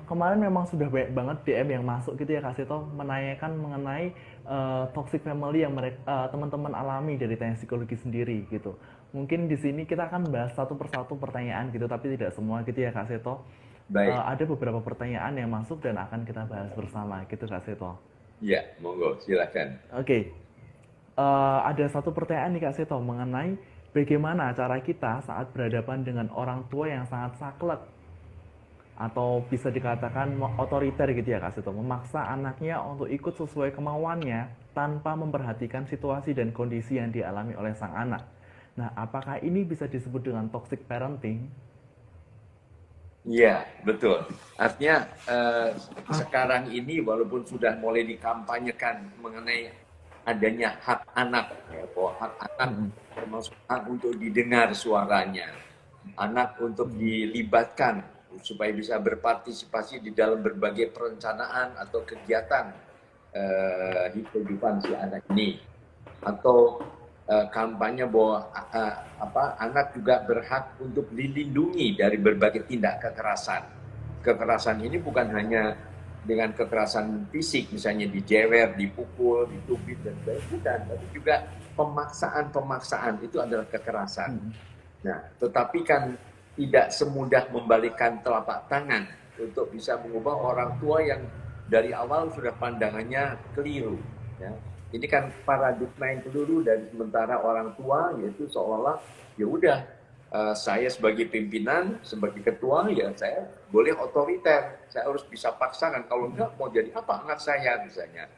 kemarin memang sudah banyak banget DM yang masuk gitu ya Kak Seto menanyakan mengenai toxic family yang mereka teman-teman alami dari teknik psikologi sendiri gitu. Mungkin di sini kita akan bahas satu persatu pertanyaan gitu tapi tidak semua gitu ya Kak Seto. Baik, Ada beberapa pertanyaan yang masuk dan akan kita bahas bersama gitu Kak Seto. ya, monggo, silakan. Oke, ada satu pertanyaan nih Kak Seto mengenai bagaimana cara kita saat berhadapan dengan orang tua yang sangat saklek atau bisa dikatakan otoriter gitu ya Kak Seto, memaksa anaknya untuk ikut sesuai kemauannya tanpa memperhatikan situasi dan kondisi yang dialami oleh sang anak. Nah, apakah ini bisa disebut dengan toxic parenting? Iya, betul. Artinya sekarang ini walaupun sudah mulai dikampanyekan mengenai adanya hak anak, ya, bahwa hak anak termasuk hak untuk didengar suaranya, anak untuk dilibatkan supaya bisa berpartisipasi di dalam berbagai perencanaan atau kegiatan kehidupan si anak ini, atau kampanye bahwa anak juga berhak untuk dilindungi dari berbagai tindak kekerasan. Kekerasan ini bukan hanya dengan kekerasan fisik, misalnya dijewer, dipukul, ditubit dan sebagainya, bukan, tapi juga pemaksaan itu adalah kekerasan. Nah, tetapi kan tidak semudah membalikkan telapak tangan untuk bisa mengubah orang tua yang dari awal sudah pandangannya keliru. Ya. Ini kan paradigma yang keliru dari sementara orang tua yaitu seolah ya udah saya sebagai pimpinan, sebagai ketua ya saya boleh otoriter, saya harus bisa paksakan kalau enggak mau jadi apa anak saya misalnya.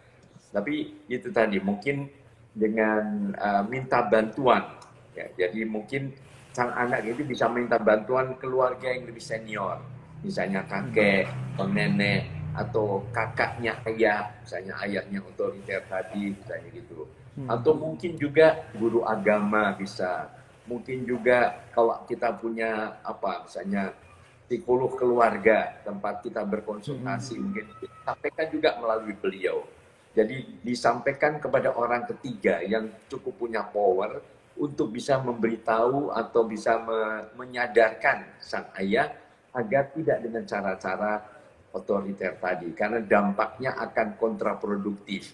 Tapi itu tadi mungkin dengan minta bantuan. Ya, jadi mungkin sang anak itu bisa minta bantuan keluarga yang lebih senior, misalnya kakek atau nenek atau kakaknya ayah, misalnya ayahnya otoriter tadi, misalnya gitu. Atau mungkin juga guru agama bisa. Mungkin juga kalau kita punya apa, misalnya psikolog keluarga tempat kita berkonsultasi, mungkin sampaikan juga melalui beliau. Jadi disampaikan kepada orang ketiga yang cukup punya power untuk bisa memberitahu atau bisa menyadarkan sang ayah agar tidak dengan cara-cara otoriter tadi. Karena dampaknya akan kontraproduktif.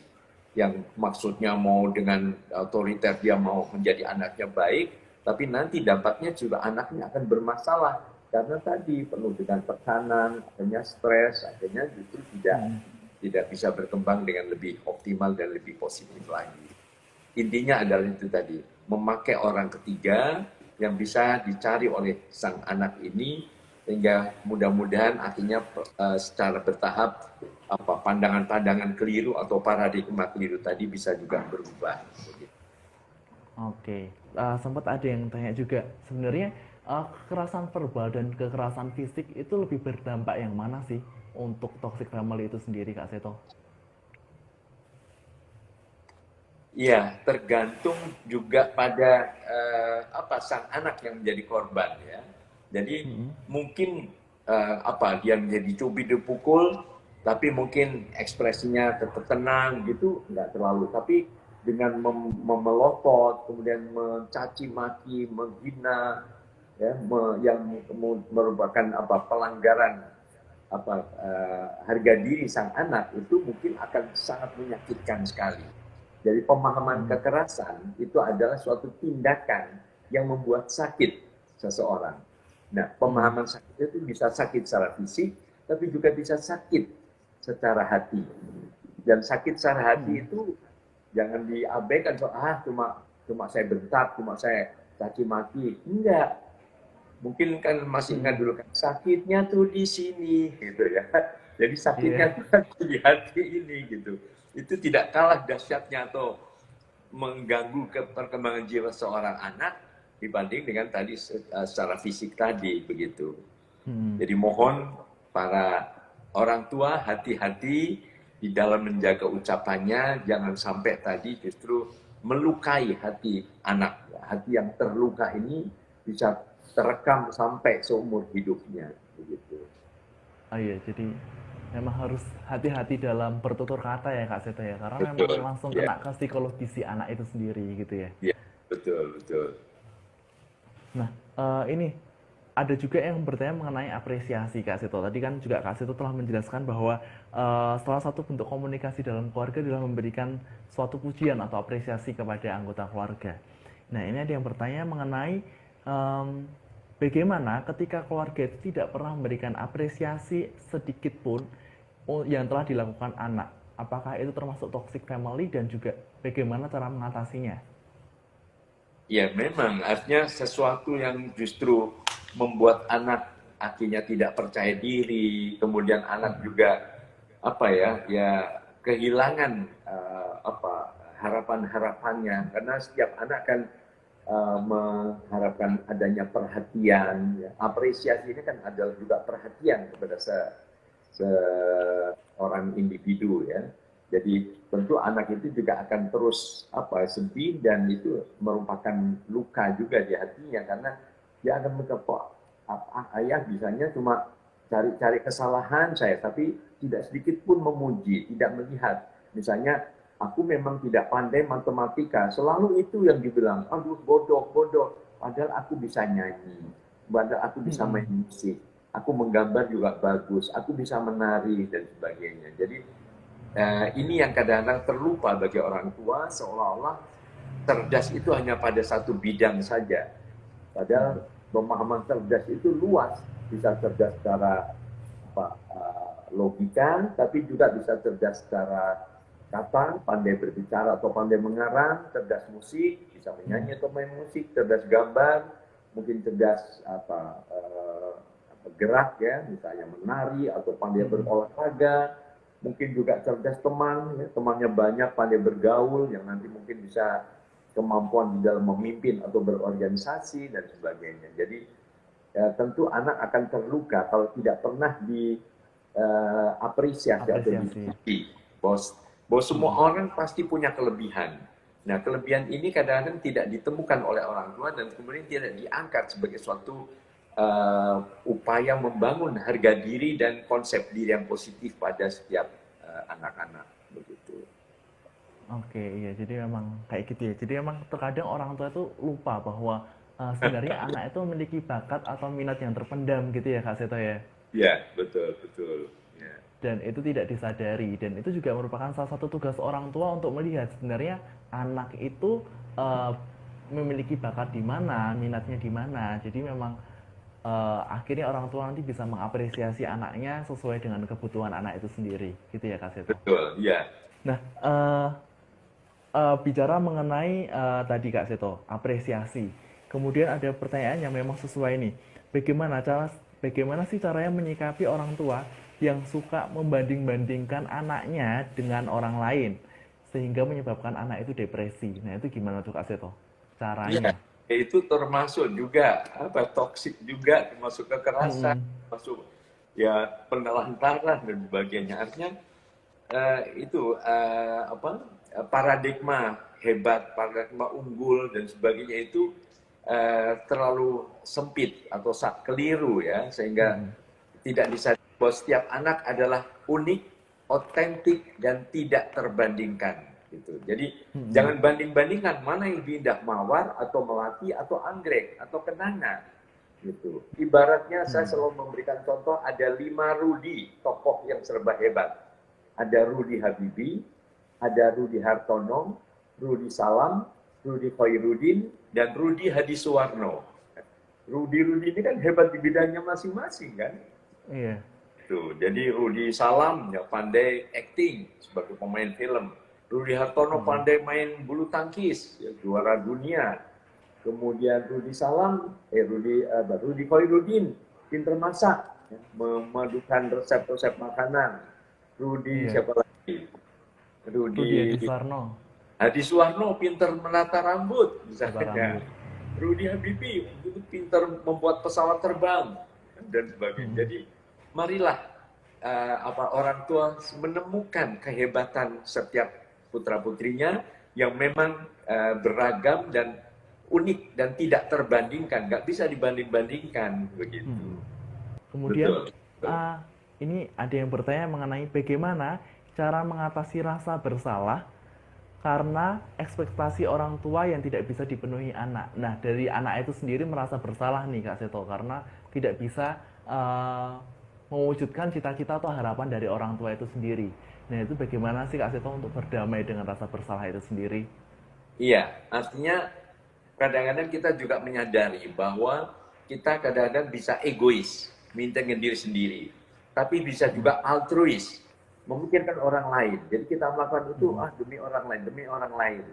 Yang maksudnya mau dengan otoriter dia mau menjadi anaknya baik, tapi nanti dampaknya juga anaknya akan bermasalah. Karena tadi penuh dengan tekanan, akhirnya stres, akhirnya justru tidak bisa berkembang dengan lebih optimal dan lebih positif lagi. Intinya adalah itu tadi, memakai orang ketiga yang bisa dicari oleh sang anak ini sehingga mudah-mudahan akhirnya secara bertahap apa pandangan-pandangan keliru atau paradigma keliru tadi bisa juga berubah. Oke, sempat ada yang tanya juga, sebenarnya kekerasan verbal dan kekerasan fisik itu lebih berdampak yang mana sih untuk toxic family itu sendiri Kak Seto? Iya, tergantung juga pada apa sang anak yang menjadi korban ya. Jadi mungkin apa dia menjadi cubit dipukul, tapi mungkin ekspresinya tetap tenang gitu, nggak terlalu. Tapi dengan memelotot, kemudian mencaci maki, menghina, ya, yang merupakan apa pelanggaran apa harga diri sang anak itu mungkin akan sangat menyakitkan sekali. Jadi pemahaman kekerasan itu adalah suatu tindakan yang membuat sakit seseorang. Nah, pemahaman sakit itu bisa sakit secara fisik, tapi juga bisa sakit secara hati. Dan sakit secara hati itu jangan diabaikan soal cuma cuma saya bentak, cuma saya caci maki. Enggak, mungkin kan masih ingat dulu kan sakitnya tuh di sini gitu ya. Jadi sakitnya Iya. tuh di hati ini gitu. Itu tidak kalah dahsyatnya atau mengganggu ke perkembangan jiwa seorang anak dibanding dengan tadi secara fisik tadi begitu. Jadi mohon para orang tua hati-hati di dalam menjaga ucapannya, jangan sampai tadi justru melukai hati anak. Hati yang terluka ini bisa terekam sampai seumur hidupnya begitu. Oh iya, jadi memang harus hati-hati dalam bertutur kata ya Kak Seto ya, karena memang Betul, langsung ya, kena ke psikologi si anak itu sendiri gitu ya. ya, betul, betul. Nah, ini ada juga yang bertanya mengenai apresiasi Kak Seto. Tadi kan juga Kak Seto telah menjelaskan bahwa salah satu bentuk komunikasi dalam keluarga adalah memberikan suatu pujian atau apresiasi kepada anggota keluarga. Nah, ini ada yang bertanya mengenai em, bagaimana ketika keluarga itu tidak pernah memberikan apresiasi sedikit pun yang telah dilakukan anak. Apakah itu termasuk toxic family dan juga bagaimana cara mengatasinya? Ya, memang artinya sesuatu yang justru membuat anak akhirnya tidak percaya diri, kemudian anak juga apa ya, ya kehilangan apa harapan-harapannya karena setiap anak kan mengharapkan adanya perhatian, ya. Apresiasi ini kan adalah juga perhatian kepada seorang individu ya. Jadi tentu anak itu juga akan terus sedih dan itu merupakan luka juga di hatinya karena dia akan berkata ayah bisanya cuma cari-cari kesalahan saya tapi tidak sedikit pun memuji, tidak melihat. Misalnya aku memang tidak pandai matematika, selalu itu yang dibilang, aduh bodoh, bodoh. Padahal aku bisa nyanyi, padahal aku bisa main musik, aku menggambar juga bagus, aku bisa menari dan sebagainya. Jadi ini yang kadang-kadang terlupa bagi orang tua, seolah-olah cerdas itu hanya pada satu bidang saja. Padahal pemahaman cerdas itu luas, bisa cerdas secara logika, tapi juga bisa cerdas secara kata, pandai berbicara atau pandai mengarang, cerdas musik, bisa menyanyi atau main musik, cerdas gambar, mungkin cerdas gerak ya, misalnya menari atau pandai berolahraga, mungkin juga cerdas teman, ya, temannya banyak, pandai bergaul, yang nanti mungkin bisa kemampuan di dalam memimpin atau berorganisasi dan sebagainya. Jadi tentu anak akan terluka kalau tidak pernah diapresiasi atau dipuji. Bahwa semua orang pasti punya kelebihan. Nah, kelebihan ini kadang-kadang tidak ditemukan oleh orang tua dan kemudian tidak diangkat sebagai suatu upaya membangun harga diri dan konsep diri yang positif pada setiap anak-anak begitu. Oke, iya. Jadi memang kayak gitu ya. Jadi memang terkadang orang tua itu lupa bahwa sebenarnya anak itu memiliki bakat atau minat yang terpendam gitu ya, Kak Seto ya. Ya, betul, betul. Ya. Dan itu tidak disadari. Dan itu juga merupakan salah satu tugas orang tua untuk melihat sebenarnya anak itu eh, memiliki bakat di mana, minatnya di mana. Jadi memang akhirnya orang tua nanti bisa mengapresiasi anaknya sesuai dengan kebutuhan anak itu sendiri. Gitu ya, Kak Seto. Betul, ya. Nah, bicara mengenai tadi Kak Seto, apresiasi. Kemudian ada pertanyaan yang memang sesuai nih. Bagaimana sih caranya menyikapi orang tua yang suka membanding-bandingkan anaknya dengan orang lain sehingga menyebabkan anak itu depresi. Nah, itu gimana tuh Kak Seto? Ya, Caranya? itu termasuk juga toksik juga, termasuk kekerasan, termasuk ya penelantaran dan sebagainya. Artinya itu paradigma hebat, paradigma unggul dan sebagainya itu terlalu sempit atau keliru ya, sehingga tidak disadari bahwa setiap anak adalah unik, otentik dan tidak terbandingkan gitu. Jadi jangan banding-bandingkan mana yang lebih indah, mawar atau melati atau anggrek atau kenanga gitu. Ibaratnya saya selalu memberikan contoh, ada 5 Rudi, tokoh yang serba hebat. Ada Rudi Habibie, ada Rudi Hartono, Rudi Salam, Rudi Khairuddin, dan Rudi Hadisuwarno. Rudi ini kan hebat di bidangnya masing-masing kan. Iya. Tuh, jadi Rudi Salam ya pandai acting sebagai pemain film. Rudi Hartono pandai main bulu tangkis, ya, juara dunia. Kemudian Rudi Khairuddin pinter masak, ya, memadukan resep-resep makanan. Rudi Iya. siapa lagi? Adi Rudi Suwarno. Hadisuwarno pinter menata rambut, Tata misalnya. rambut. Rudi Habibie itu pinter membuat pesawat terbang dan sebagainya. Jadi marilah orang tua menemukan kehebatan setiap putra putrinya yang memang beragam dan unik dan tidak terbandingkan, nggak bisa dibanding-bandingkan begitu. Kemudian Betul. Betul. ini ada yang bertanya mengenai bagaimana cara mengatasi rasa bersalah karena ekspektasi orang tua yang tidak bisa dipenuhi anak. Nah, dari anak itu sendiri merasa bersalah nih Kak Seto karena tidak bisa eh, mewujudkan cita-cita atau harapan dari orang tua itu sendiri. Nah, itu bagaimana sih Kak Seto untuk berdamai dengan rasa bersalah itu sendiri? Iya, artinya kadang-kadang kita juga menyadari bahwa kita kadang-kadang bisa egois, minta diri sendiri. Tapi bisa Mm-mm. juga altruis, memikirkan orang lain. Jadi kita melakukan itu Mm-mm. demi orang lain, demi orang lain.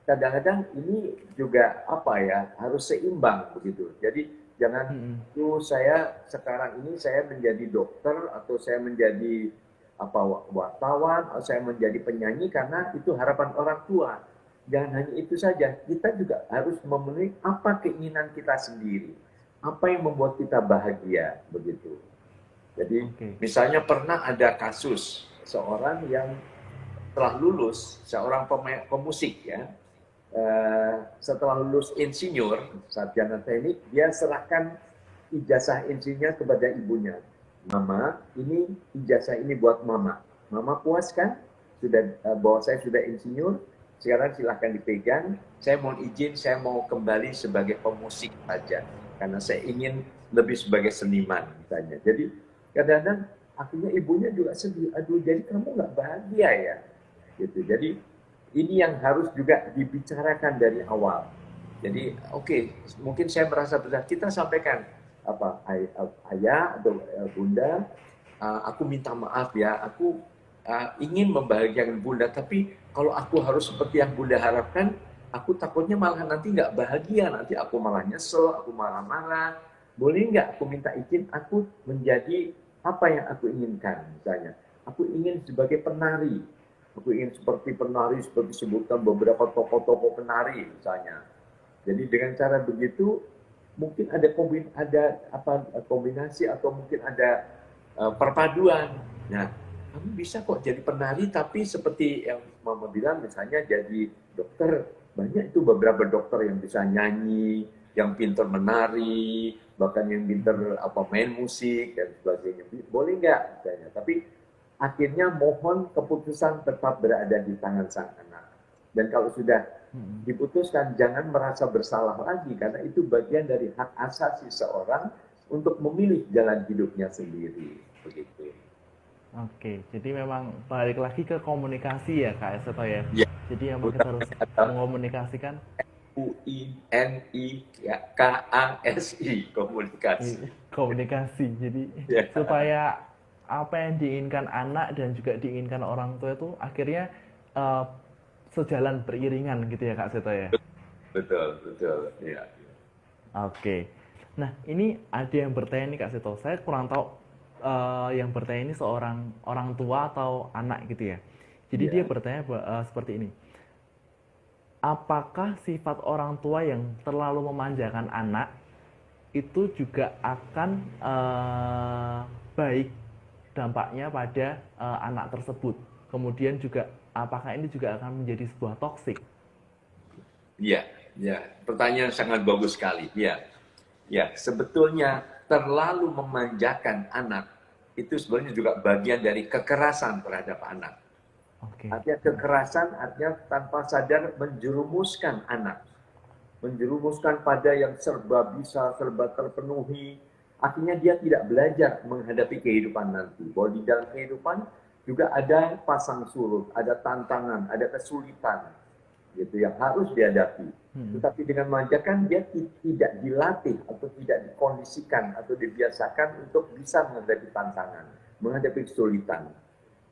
Kadang-kadang ini juga apa ya, harus seimbang begitu. Jadi jangan Mm-mm. saya sekarang ini saya menjadi dokter atau saya menjadi apa wartawan atau saya menjadi penyanyi karena itu harapan orang tua. Jangan hanya itu saja, kita juga harus memenuhi apa keinginan kita sendiri. Apa yang membuat kita bahagia begitu. Jadi Oke. misalnya pernah ada kasus seorang yang setelah lulus, seorang pemusik ya, setelah lulus insinyur, sarjana teknik, dia serahkan ijazah insinyur kepada ibunya. Mama, ini ijazah ini buat mama. Mama puas kan? Sudah bahwa saya sudah insinyur, sekarang silahkan dipegang. Saya mau izin, saya mau kembali sebagai pemusik saja. Karena saya ingin lebih sebagai seniman misalnya. Jadi kadang-kadang akhirnya ibunya juga sedih. Aduh, jadi kamu nggak bahagia ya? Gitu. Jadi ini yang harus juga dibicarakan dari awal. Jadi mungkin saya merasa bersalah. Kita sampaikan apa ayah atau bunda, aku minta maaf ya, aku ingin membahagiakan bunda, tapi kalau aku harus seperti yang bunda harapkan, aku takutnya malah nanti nggak bahagia, nanti aku malah nyesel, aku malah marah. Boleh nggak aku minta izin, aku menjadi apa yang aku inginkan, misalnya. Aku ingin sebagai penari, aku ingin seperti penari, seperti sebutkan beberapa tokoh-tokoh penari misalnya. Jadi dengan cara begitu mungkin ada kombinasi atau mungkin ada perpaduan. Nah, kamu bisa kok jadi penari tapi seperti yang Mama bilang misalnya jadi dokter. Banyak itu beberapa dokter yang bisa nyanyi, yang pintar menari, bahkan yang pintar main musik dan sebagainya. Boleh nggak misalnya? Tapi akhirnya mohon keputusan tetap berada di tangan sang anak. Dan kalau sudah Mm-mm. diputuskan, jangan merasa bersalah lagi, karena itu bagian dari hak asasi seorang untuk memilih jalan hidupnya sendiri. Begitu. Oke, jadi memang balik lagi ke komunikasi ya Kak Seto ya. Ya, Jadi memang kita harus utamanya adalah mengomunikasikan UINIKASI, komunikasi. komunikasi. Jadi Ya, supaya apa yang diinginkan anak dan juga diinginkan orang tua itu akhirnya eh, sejalan beriringan gitu ya Kak Seto ya. betul, betul. Ya. Oke. Nah, ini ada yang bertanya nih Kak Seto. Saya kurang tahu yang bertanya ini seorang orang tua atau anak gitu ya. Jadi dia Ya. bertanya seperti ini. Apakah sifat orang tua yang terlalu memanjakan anak itu juga akan baik dampaknya pada anak tersebut? Kemudian juga apakah ini juga akan menjadi sebuah toksik? Iya, ya. Pertanyaan sangat bagus sekali. Ya, ya. Sebetulnya terlalu memanjakan anak itu sebenarnya juga bagian dari kekerasan terhadap anak. Oke. Artinya kekerasan artinya tanpa sadar menjerumuskan anak. Menjerumuskan pada yang serba bisa, serba terpenuhi. Akhirnya dia tidak belajar menghadapi kehidupan nanti. Bahwa di dalam kehidupan juga ada pasang surut, ada tantangan, ada kesulitan gitu yang harus dihadapi. Hmm. Tetapi dengan memanjakan dia tidak dilatih atau tidak dikondisikan atau dibiasakan untuk bisa menghadapi tantangan, menghadapi kesulitan.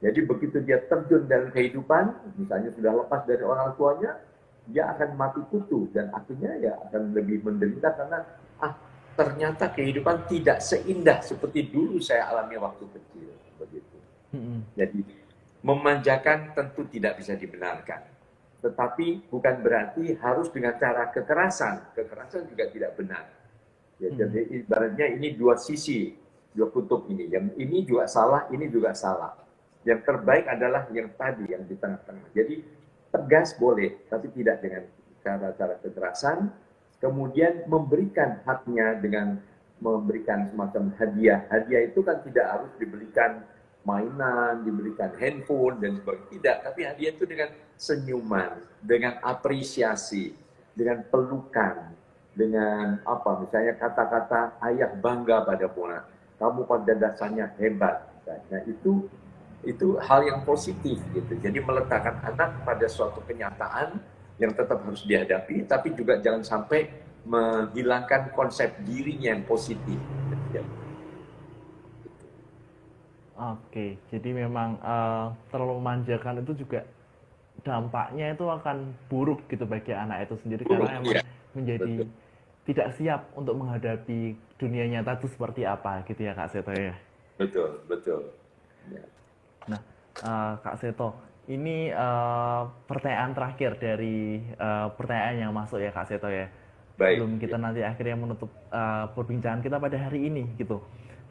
Jadi begitu dia terjun dalam kehidupan, misalnya sudah lepas dari orang tuanya, dia akan mati kutu dan akhirnya ya akan lebih menderita karena ternyata kehidupan tidak seindah seperti dulu saya alami waktu kecil begitu. Hmm. Jadi memanjakan tentu tidak bisa dibenarkan. Tetapi bukan berarti harus dengan cara kekerasan. Kekerasan juga tidak benar. Ya, Hmm. jadi ibaratnya ini dua sisi, dua kutub ini. Yang ini juga salah, ini juga salah. Yang terbaik adalah yang tadi, yang di tengah-tengah. Jadi tegas boleh, tapi tidak dengan cara-cara kekerasan. Kemudian memberikan haknya dengan memberikan semacam hadiah. Hadiah itu kan tidak harus diberikan mainan, diberikan handphone dan sebagainya. Tidak, tapi hadiah itu dengan senyuman, dengan apresiasi, dengan pelukan, dengan apa? Misalnya kata-kata ayah bangga pada Mona. Kamu pada dasarnya hebat. Nah, itu hal yang positif gitu. Jadi meletakkan anak pada suatu kenyataan yang tetap harus dihadapi, tapi juga jangan sampai menghilangkan konsep dirinya yang positif. Ya. Oke, jadi memang terlalu memanjakan itu juga dampaknya itu akan buruk gitu bagi anak itu sendiri Buruk, karena emang ya, menjadi betul, tidak siap untuk menghadapi dunia nyata itu seperti apa gitu ya Kak Seto ya. betul, betul. Ya. Nah, Kak Seto, ini pertanyaan terakhir dari pertanyaan yang masuk ya Kak Seto ya. Baik, Sebelum ya. kita nanti akhirnya menutup perbincangan kita pada hari ini gitu.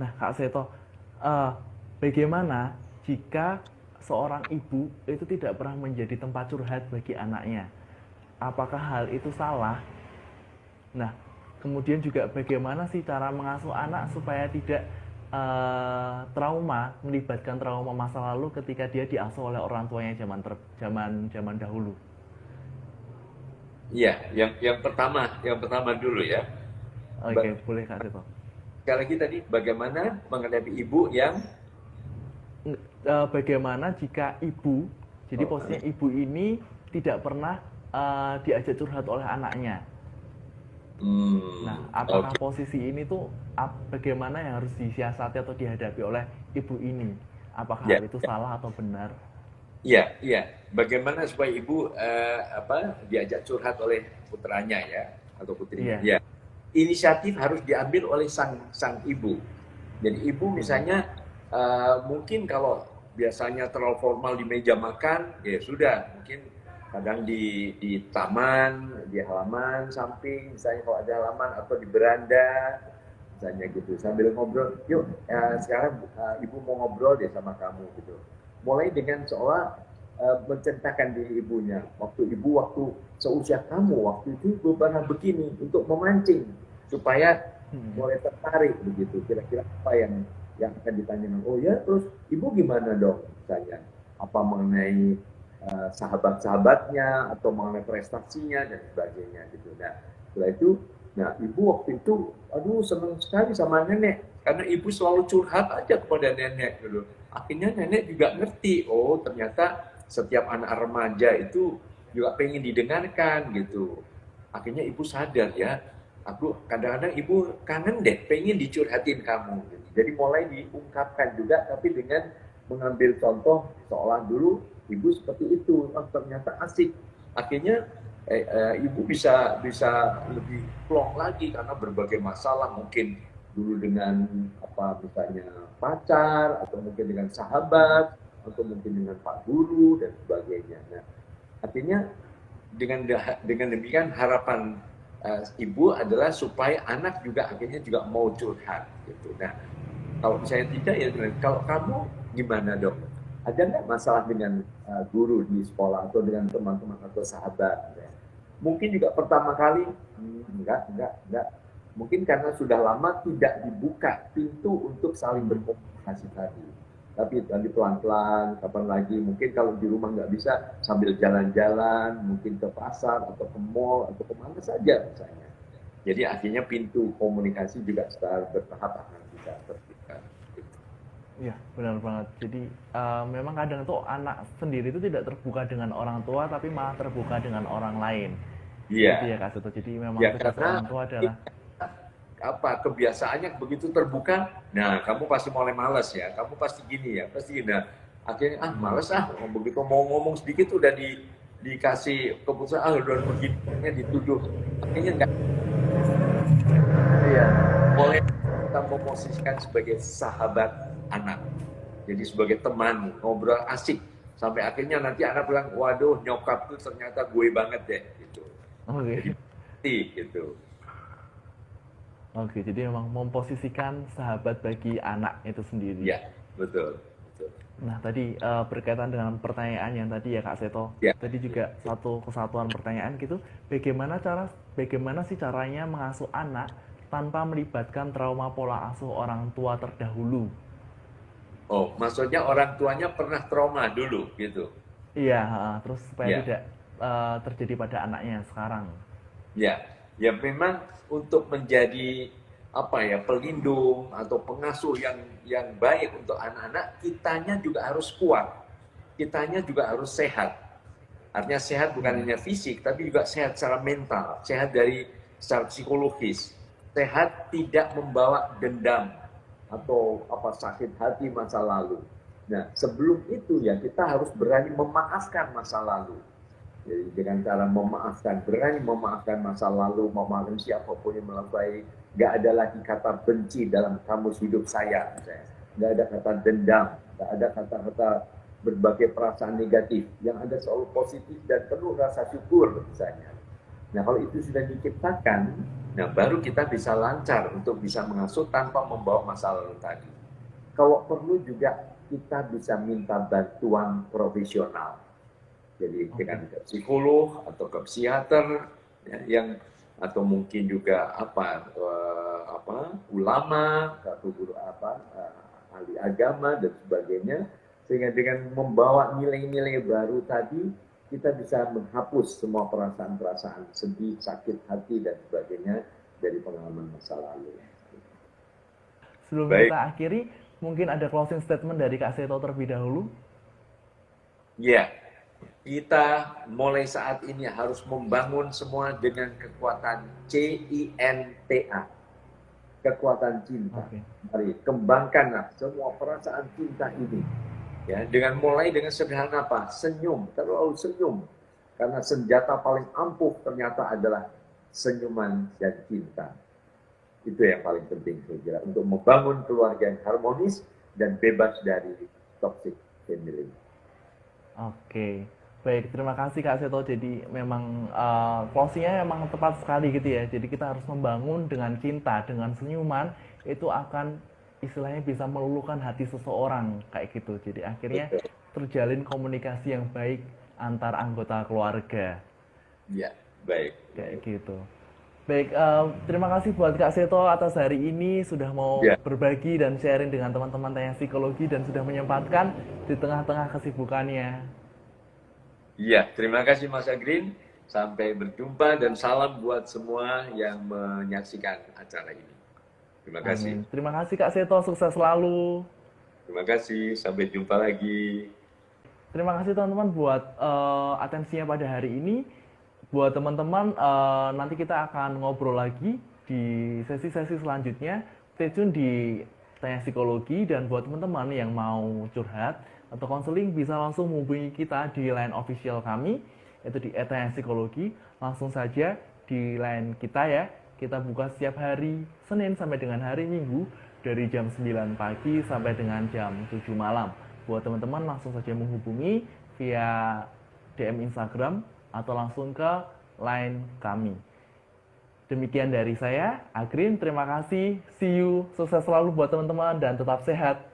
Nah, Kak Seto, eh, bagaimana jika seorang ibu itu tidak pernah menjadi tempat curhat bagi anaknya? Apakah hal itu salah? Nah, kemudian juga bagaimana sih cara mengasuh anak supaya tidak trauma, melibatkan trauma masa lalu ketika dia diasuh oleh orang tuanya zaman dahulu. Iya, yang pertama dulu ya. Oke, boleh Kak Seto. Sekali lagi tadi bagaimana menghadapi ibu yang Bagaimana jika ibu, jadi oh, posisinya ibu ini tidak pernah diajak curhat oleh anaknya. Nah, apakah oke. posisi ini tuh bagaimana yang harus disiasati atau dihadapi oleh ibu ini? Apakah Ya, hal itu ya, salah atau benar? ya, ya. Bagaimana supaya ibu diajak curhat oleh putranya ya atau putrinya? Iya. Ya, inisiatif harus diambil oleh sang ibu. Jadi ibu misalnya mungkin kalau biasanya terlalu formal di meja makan, ya sudah mungkin kadang di taman, di halaman samping, misalnya kalau ada halaman atau di beranda, misalnya gitu sambil ngobrol. Yuk, sekarang ibu mau ngobrol deh sama kamu gitu. Mulai dengan seolah menceritakan diri ibunya. Waktu seusia kamu, waktu itu ibu pernah begini untuk memancing supaya Hmm. mulai tertarik begitu. Kira-kira apa yang akan ditanyakan? Oh ya, terus ibu gimana dong misalnya? Apa mengenai sahabat-sahabatnya atau mengenai prestasinya dan sebagainya gitu. Nah, setelah itu, nah ibu waktu itu, aduh senang sekali sama nenek karena ibu selalu curhat aja kepada nenek gitu. Akhirnya nenek juga ngerti, oh ternyata setiap anak remaja itu juga pengen didengarkan gitu. Akhirnya ibu sadar ya, aku kadang-kadang ibu kangen deh, pengen dicurhatin kamu. Gitu. Jadi mulai diungkapkan juga, tapi dengan mengambil contoh seolah dulu ibu seperti itu, oh, ternyata asik. Akhirnya ibu bisa bisa lebih plong lagi karena berbagai masalah mungkin dulu dengan apa misalnya pacar atau mungkin dengan sahabat atau mungkin dengan pak guru dan sebagainya. Nah, artinya dengan demikian harapan ibu adalah supaya anak juga akhirnya juga mau curhat gitu. Nah, kalau misalnya tidak ya kalau kamu gimana dong? Ada nggak masalah dengan guru di sekolah atau dengan teman-teman atau sahabat? Ya? Mungkin juga pertama kali enggak. Mungkin karena sudah lama tidak dibuka pintu untuk saling Hmm. berkomunikasi tadi. Tapi nanti pelan-pelan, kapan lagi? Mungkin kalau di rumah nggak bisa sambil jalan-jalan, mungkin ke pasar atau ke mall atau kemana saja misalnya. Jadi akhirnya pintu komunikasi juga secara bertahap akan bisa terbuka. Iya, benar banget. Jadi memang kadang tuh anak sendiri itu tidak terbuka dengan orang tua, tapi malah terbuka dengan orang lain. Gitu Iya, ya Kak Seto. Jadi memang ya tugas karena orang tua adalah apa kebiasaannya begitu terbuka, nah kamu pasti mulai malas ya, kamu pasti gini ya, pasti gini. Nah, akhirnya malas begitu mau ngomong sedikit udah dikasih keputusan udah begini dituduh, akhirnya nggak iya. boleh kita memosisikan sebagai sahabat anak, jadi sebagai teman ngobrol asik sampai akhirnya nanti anak bilang waduh nyokap tuh ternyata gue banget deh gitu, jadi Oke. pasti gitu. Oke, jadi memang memposisikan sahabat bagi anak itu sendiri. Ya, betul, betul. Nah, tadi berkaitan dengan pertanyaan yang tadi ya Kak Seto. Ya, Tadi juga satu kesatuan pertanyaan gitu, bagaimana sih caranya mengasuh anak tanpa melibatkan trauma pola asuh orang tua terdahulu? Oh, maksudnya orang tuanya pernah trauma dulu gitu. Iya, terus supaya Ya, tidak terjadi pada anaknya sekarang. ya, ya memang untuk menjadi apa ya pelindung atau pengasuh yang baik untuk anak-anak, kitanya juga harus kuat, kitanya juga harus sehat. Artinya sehat bukan Hmm. hanya fisik, tapi juga sehat secara mental, sehat dari secara psikologis, sehat tidak membawa dendam atau apa sakit hati masa lalu. Nah, sebelum itu ya kita harus berani memaafkan masa lalu. Jadi dengan cara memaafkan, berani memaafkan masa lalu, memaafkan siapapun yang melakukan, nggak ada lagi kata benci dalam kamus hidup saya, misalnya. Nggak ada kata dendam, nggak ada kata-kata berbagai perasaan negatif, yang ada selalu positif dan penuh rasa syukur misalnya. Nah kalau itu sudah diciptakan, nah baru kita bisa lancar untuk bisa mengasuh tanpa membawa masa lalu tadi. Kalau perlu juga kita bisa minta bantuan profesional, jadi Oke. dengan ke psikolog atau ke psikiater ya, yang atau mungkin juga ulama atau guru ahli agama dan sebagainya, sehingga dengan membawa nilai-nilai baru tadi kita bisa menghapus semua perasaan-perasaan sedih, sakit hati dan sebagainya dari pengalaman masa lalu. Sebelum Baik, kita akhiri, mungkin ada closing statement dari Kak Seto terlebih dahulu. ya, kita mulai saat ini harus membangun semua dengan kekuatan CINTA, kekuatan cinta. Oke. Mari kembangkanlah semua perasaan cinta ini. Ya, dengan mulai dengan sederhana apa? Senyum, terlalu senyum. Karena senjata paling ampuh ternyata adalah senyuman dan cinta. Itu yang paling penting saya kira untuk membangun keluarga yang harmonis dan bebas dari toxic family. Oke, baik. Terima kasih Kak Seto. Jadi memang closingnya memang tepat sekali gitu ya. Jadi kita harus membangun dengan cinta, dengan senyuman, itu akan istilahnya bisa meluluhkan hati seseorang kayak gitu. Jadi akhirnya Betul. terjalin komunikasi yang baik antar anggota keluarga Ya, baik. kayak gitu. Baik, terima kasih buat Kak Seto atas hari ini sudah mau Ya, berbagi dan sharing dengan teman-teman tanya psikologi dan sudah menyempatkan di tengah-tengah kesibukannya. iya, terima kasih Mas Agrin. Sampai berjumpa dan salam buat semua yang menyaksikan acara ini. Terima kasih. Amin. Terima kasih Kak Seto, sukses selalu. Terima kasih, sampai jumpa lagi. Terima kasih teman-teman buat atensinya pada hari ini. Buat teman-teman, nanti kita akan ngobrol lagi di sesi-sesi selanjutnya. Stay tune di Tanya Psikologi, dan buat teman-teman yang mau curhat atau konseling bisa langsung menghubungi kita di line official kami, yaitu di @tanya psikologi. Langsung saja di line kita ya. Kita buka setiap hari Senin sampai dengan hari Minggu dari jam 9 pagi sampai dengan jam 7 malam. Buat teman-teman langsung saja menghubungi via DM Instagram atau langsung ke line kami. Demikian dari saya, Agrin. Terima kasih. See you. Sukses selalu buat teman-teman dan tetap sehat.